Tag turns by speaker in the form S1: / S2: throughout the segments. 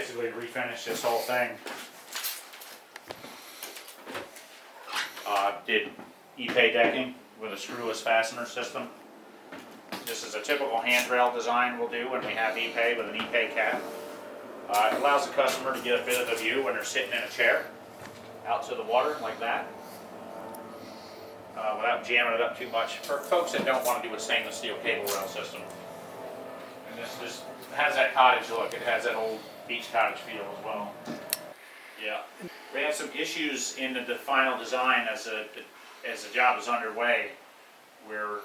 S1: basically refinish this whole thing. Did IPE decking with a screwless fastener system. This is a typical handrail design we'll do when we have IPE with an IPE cap. It allows the customer to get a bit of a view when they're sitting in a chair out to the water like that, without jamming it up too much. For folks that don't want to do a stainless steel cable rail system. And this has that cottage look. It has that old beach cottage feel as well. Yeah. We had some issues in the final design as the job is underway, where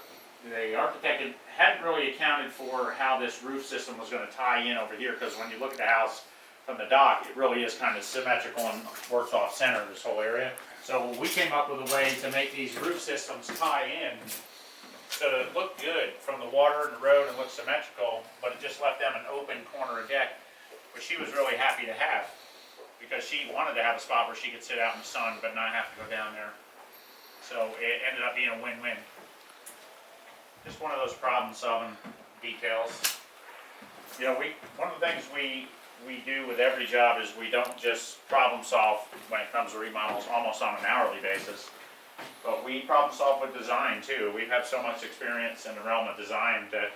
S1: the architect hadn't really accounted for how this roof system was going to tie in over here, because when you look at the house from the dock, it really is kind of symmetrical and works off center, this whole area. So we came up with a way to make these roof systems tie in so that it looked good from the water and the road and looked symmetrical, but it just left them an open corner of deck, which she was really happy to have, because she wanted to have a spot where she could sit out in the sun but not have to go down there. So it ended up being a win-win. Just one of those problem-solving details. You know, one of the things we do with every job is we don't just problem solve when it comes to remodels almost on an hourly basis, but we problem solve with design too. We have so much experience in the realm of design that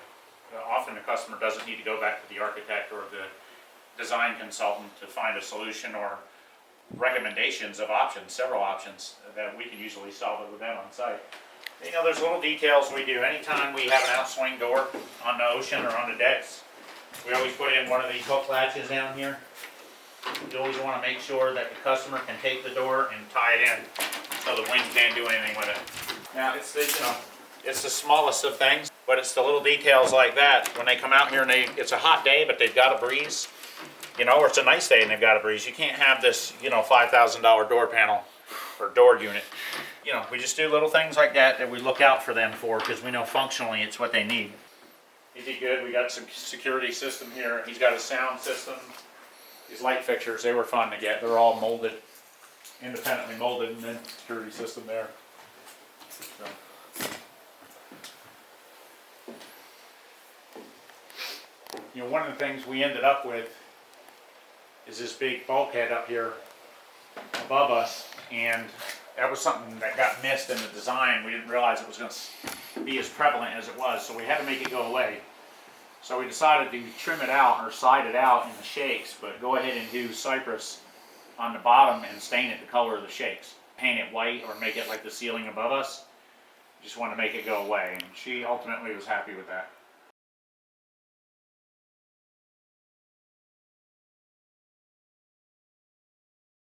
S1: often the customer doesn't need to go back to the architect or the design consultant to find a solution or recommendations of options, several options that we can usually solve it with them on site. You know, there's little details we do. Anytime we have an outswing door on the ocean or on the decks, we always put in one of these hook latches down here. You always want to make sure that the customer can take the door and tie it in so the wind can't do anything with it. Now, it's the smallest of things, but it's the little details like that. When they come out here and it's a hot day, but they've got a breeze, you know, or it's a nice day and they've got a breeze. You can't have this, you know, $5,000 door panel or door unit. You know, we just do little things like that we look out for them for, because we know functionally it's what they need. He did good. We got some security system here. He's got a sound system. These light fixtures, they were fun to get. They're all molded, independently molded, and then security system there. So. You know, one of the things we ended up with is this big bulkhead up here above us, and that was something that got missed in the design. We didn't realize it was going to be as prevalent as it was, so we had to make it go away. So we decided to trim it out or side it out in the shakes, but go ahead and do cypress on the bottom and stain it the color of the shakes. Paint it white or make it like the ceiling above us. Just want to make it go away, and she ultimately was happy with that.